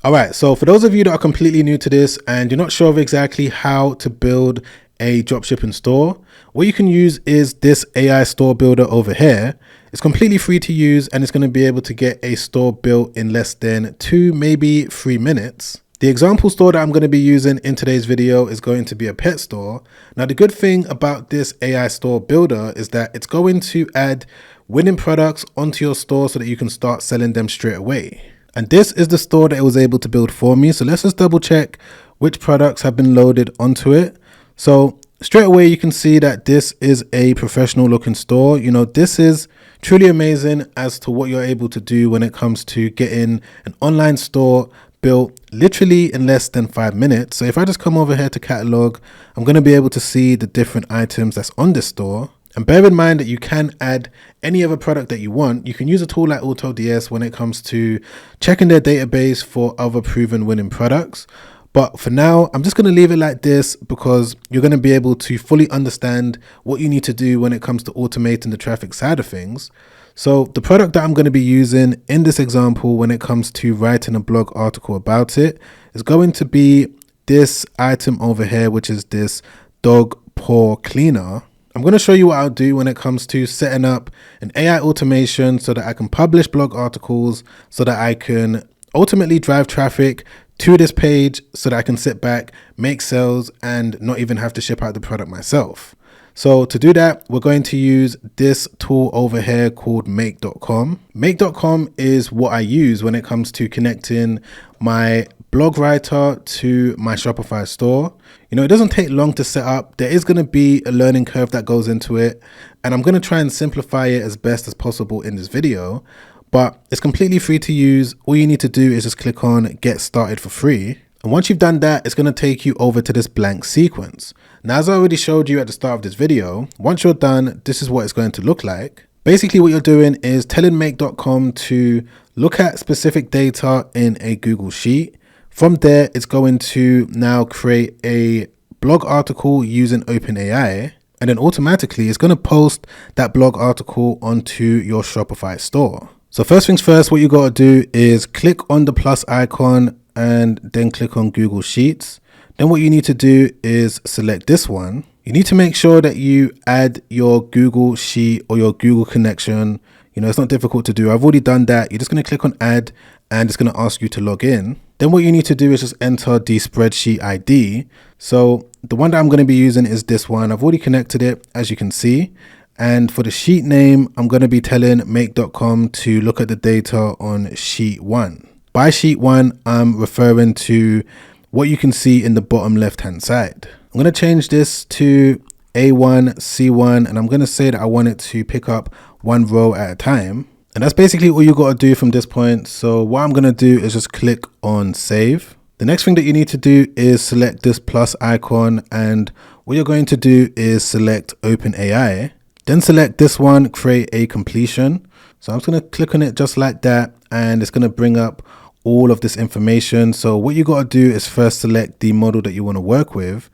All right, so for those of you that are completely new to this and you're not sure of exactly how to build a dropshipping store, what you can use is this AI store builder over here. It's completely free to use and it's going to be able to get a store built in less than 2, maybe 3 minutes. The example store that I'm going to be using in today's video is going to be a pet store. Now, the good thing about this AI store builder is that it's going to add winning products onto your store so that you can start selling them straight away. And this is the store that it was able to build for me. So let's just double check which products have been loaded onto it. So straight away, you can see that this is a professional looking store. You know, this is truly amazing as to what you're able to do when it comes to getting an online store built literally in less than 5 minutes. So if I just come over here to catalog, I'm going to be able to see the different items that's on this store. And bear in mind that you can add any other product that you want. You can use a tool like AutoDS when it comes to checking their database for other proven winning products. But for now, I'm just going to leave it like this because you're going to be able to fully understand what you need to do when it comes to automating the traffic side of things. So the product that I'm going to be using in this example when it comes to writing a blog article about it is going to be this item over here, which is this dog paw cleaner. I'm going to show you what I'll do when it comes to setting up an AI automation so that I can publish blog articles, so that I can ultimately drive traffic to this page so that I can sit back, make sales, and not even have to ship out the product myself. So to do that, we're going to use this tool over here called make.com. Make.com is what I use when it comes to connecting my blog writer to my Shopify store. You know, it doesn't take long to set up. There is going to be a learning curve that goes into it, and I'm going to try and simplify it as best as possible in this video, but it's completely free to use. All you need to do is just click on get started for free. And once you've done that, it's going to take you over to this blank sequence. Now, as I already showed you at the start of this video, once you're done, this is what it's going to look like. Basically, what you're doing is telling make.com to look at specific data in a Google Sheet. From there, it's going to now create a blog article using OpenAI, and then automatically it's going to post that blog article onto your Shopify store. So first things first, what you got to do is click on the plus icon and then click on Google Sheets. Then what you need to do is select this one. You need to make sure that you add your Google Sheet or your Google connection. You know, it's not difficult to do. I've already done that. You're just going to click on add and it's going to ask you to log in. Then what you need to do is just enter the spreadsheet ID. So the one that I'm going to be using is this one. I've already connected it, as you can see. And for the sheet name, I'm going to be telling make.com to look at the data on sheet 1. By sheet 1, I'm referring to what you can see in the bottom left-hand side. I'm going to change this to A1, C1, and I'm going to say that I want it to pick up one row at a time. And that's basically all you got to do from this point. So what I'm going to do is just click on save. The next thing that you need to do is select this plus icon, and what you're going to do is select OpenAI. Then select this one, create a completion. So I'm just going to click on it just like that, and it's going to bring up all of this information. So what you got to do is first select the model that you want to work with.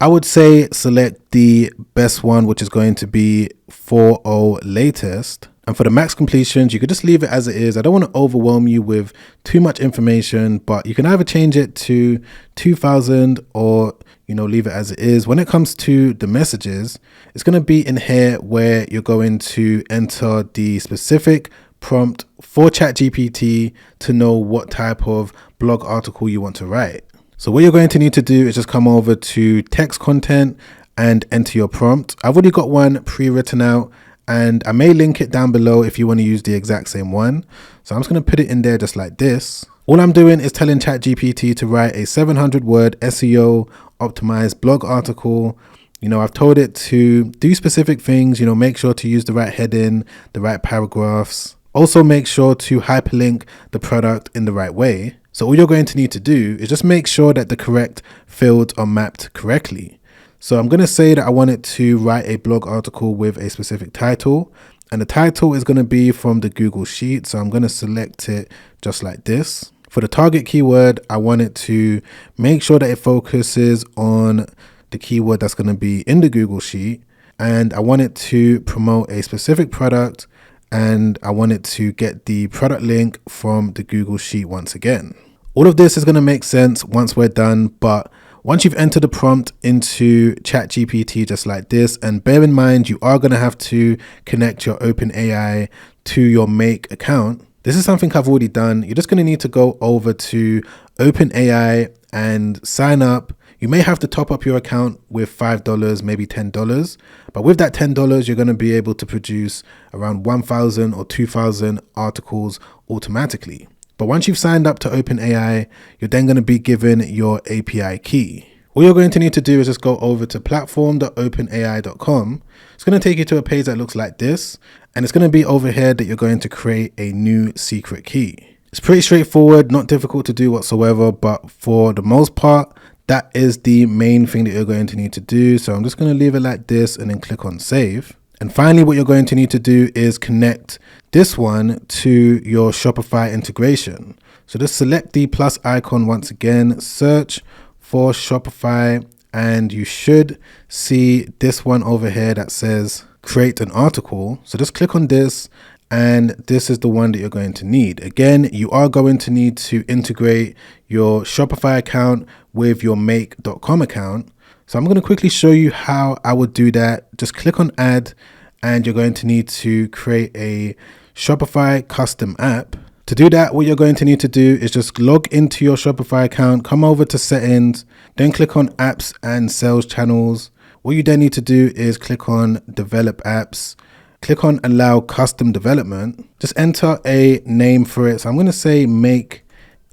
I would say select the best one, which is going to be 4.0 latest. And for the max completions, you could just leave it as it is. I don't want to overwhelm you with too much information, but you can either change it to 2000 or, you know, leave it as it is. When it comes to the messages, it's going to be in here where you're going to enter the specific prompt for ChatGPT to know what type of blog article you want to write. So what you're going to need to do is just come over to text content and enter your prompt. I've already got one pre-written out, and I may link it down below if you want to use the exact same one. So I'm just going to put it in there just like this. All I'm doing is telling ChatGPT to write a 700-word SEO optimized blog article. You know, I've told it to do specific things, you know, make sure to use the right heading, the right paragraphs. Also make sure to hyperlink the product in the right way. So all you're going to need to do is just make sure that the correct fields are mapped correctly. So I'm going to say that I want it to write a blog article with a specific title, and the title is going to be from the Google Sheet. So I'm going to select it just like this. For the target keyword, I want it to make sure that it focuses on the keyword that's going to be in the Google Sheet, and I want it to promote a specific product, and I want it to get the product link from the Google Sheet once again. All of this is going to make sense once we're done, but once you've entered the prompt into ChatGPT just like this, and bear in mind, you are going to have to connect your OpenAI to your Make account. This is something I've already done. You're just going to need to go over to OpenAI and sign up. You may have to top up your account with $5, maybe $10. But with that $10, you're going to be able to produce around 1,000 or 2,000 articles automatically. But once you've signed up to OpenAI, you're then going to be given your API key. All you're going to need to do is just go over to platform.openai.com. It's going to take you to a page that looks like this. And it's going to be over here that you're going to create a new secret key. It's pretty straightforward, not difficult to do whatsoever. But for the most part, that is the main thing that you're going to need to do. So I'm just going to leave it like this and then click on save. And finally, what you're going to need to do is connect this one to your Shopify integration. So just select the plus icon once again, search for Shopify, and you should see this one over here that says create an article. So just click on this, and this is the one that you're going to need. Again, you are going to need to integrate your Shopify account with your make.com account. So I'm going to quickly show you how I would do that. Just click on add, and you're going to need to create a Shopify custom app. To do that, what you're going to need to do is just log into your Shopify account, come over to settings, then click on apps and sales channels. What you then need to do is click on develop apps, click on allow custom development, just enter a name for it. So I'm going to say make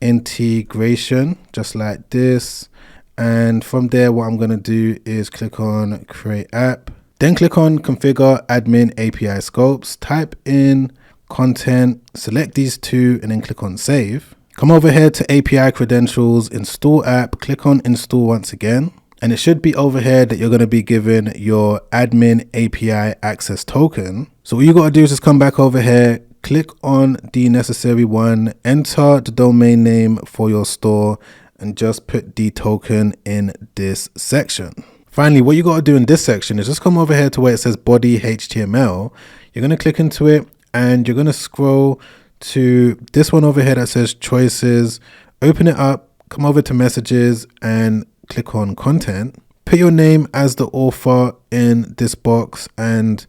integration, just like this. And from there, what I'm going to do is click on create app, then click on configure admin API scopes, type in content, select these two, and then click on save. Come over here to API credentials, install app, click on install once again. And it should be over here that you're going to be given your admin API access token. So what you got to do is just come back over here, click on the necessary one, enter the domain name for your store, and just put the token in this section. Finally, what you got to do in this section is just come over here to where it says body HTML. You're going to click into it, and you're going to scroll to this one over here that says choices, open it up, come over to messages, and click on content. Put your name as the author in this box, and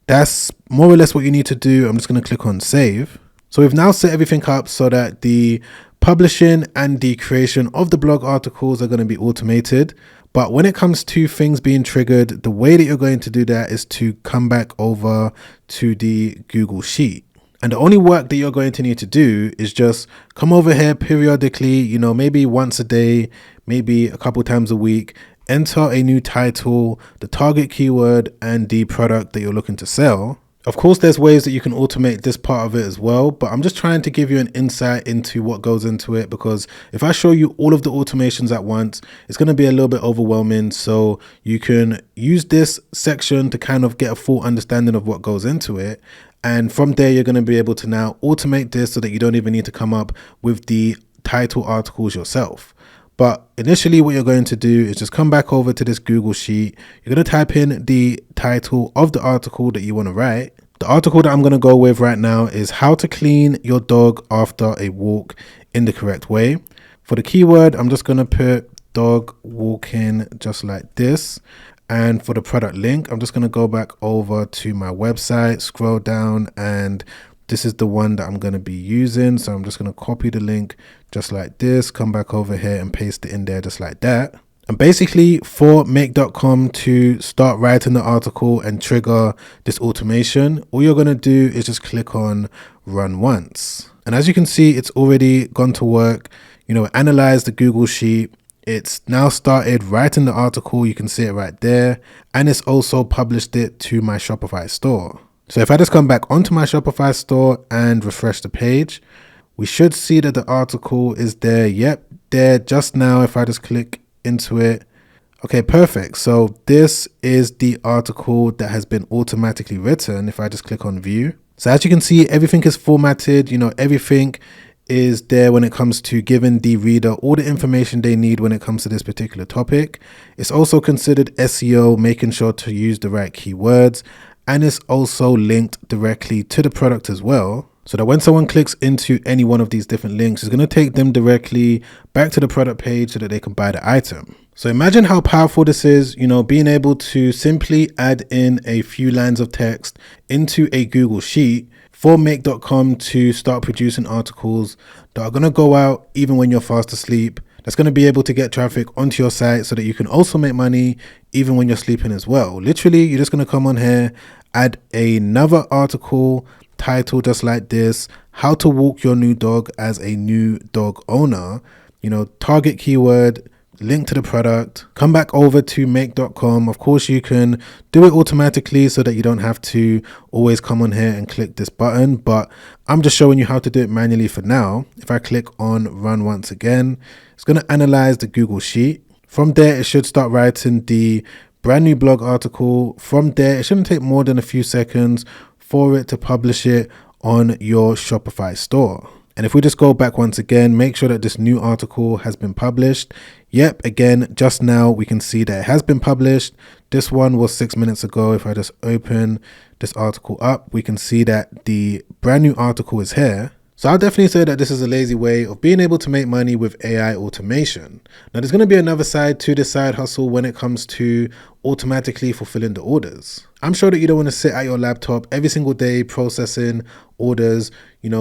that's more or less what you need to do. I'm just going to click on save. So we've now set everything up so that the publishing and the creation of the blog articles are going to be automated. But when it comes to things being triggered, the way that you're going to do that is to come back over to the Google Sheet. And the only work that you're going to need to do is just come over here periodically, maybe once a day, maybe a couple times a week, enter a new title, the target keyword, and the product that you're looking to sell. Of course, there's ways that you can automate this part of it as well, but I'm just trying to give you an insight into what goes into it, because if I show you all of the automations at once, it's going to be a little bit overwhelming. So you can use this section to kind of get a full understanding of what goes into it. And from there, you're going to be able to now automate this so that you don't even need to come up with the title articles yourself. But initially, what you're going to do is just come back over to this Google Sheet. You're going to type in the title of the article that you want to write. The article that I'm going to go with right now is how to clean your dog after a walk in the correct way. For the keyword, I'm just going to put dog walking just like this. And for the product link, I'm just going to go back over to my website, scroll down, and this is the one that I'm going to be using. So I'm just going to copy the link just like this, come back over here and paste it in there just like that. And basically for make.com to start writing the article and trigger this automation, all you're going to do is just click on run once. And as you can see, it's already gone to work. Analyze the Google Sheet. It's now started writing the article. You can see it right there. And it's also published it to my Shopify store. So if I just come back onto my Shopify store and refresh the page, we should see that the article is there. Yep, there just now. If I just click into it. Okay, perfect. So this is the article that has been automatically written. If I just click on view. So as you can see, everything is formatted. Everything is there when it comes to giving the reader all the information they need when it comes to this particular topic. It's also considered SEO, making sure to use the right keywords. And it's also linked directly to the product as well. so that when someone clicks into any one of these different links, it's going to take them directly back to the product page so that they can buy the item. So imagine how powerful this is, being able to simply add in a few lines of text into a Google Sheet for Make.com to start producing articles that are going to go out even when you're fast asleep. That's going to be able to get traffic onto your site so that you can also make money even when you're sleeping as well. Literally, you're just going to come on here, add another article title just like this: how to walk your new dog as a new dog owner, target keyword, link to the product, come back over to Make.com. Of course, you can do it automatically so that you don't have to always come on here and click this button, but I'm just showing you how to do it manually for now. If I click on run once again, it's going to analyze the Google Sheet. From there, it should start writing the brand new blog article. From there, it shouldn't take more than a few seconds for it to publish it on your Shopify store. And if we just go back once again, make sure that this new article has been published. Yep, again, just now we can see that it has been published. This one was 6 minutes ago. If I just open this article up, we can see that the brand new article is here. So I'll definitely say that this is a lazy way of being able to make money with AI automation. Now, there's going to be another side to this side hustle when it comes to automatically fulfilling the orders. I'm sure that you don't want to sit at your laptop every single day processing orders,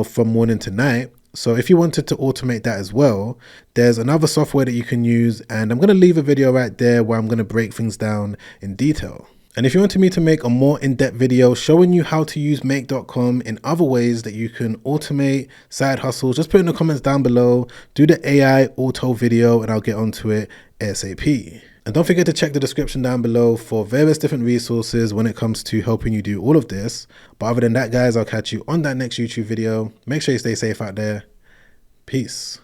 from morning to night. So if you wanted to automate that as well, there's another software that you can use, and I'm going to leave a video right there where I'm going to break things down in detail. And if you wanted me to make a more in-depth video showing you how to use Make.com in other ways that you can automate side hustles, just put in the comments down below, do the AI auto video, and I'll get onto it ASAP. And don't forget to check the description down below for various different resources when it comes to helping you do all of this. But other than that, guys, I'll catch you on that next YouTube video. Make sure you stay safe out there. Peace.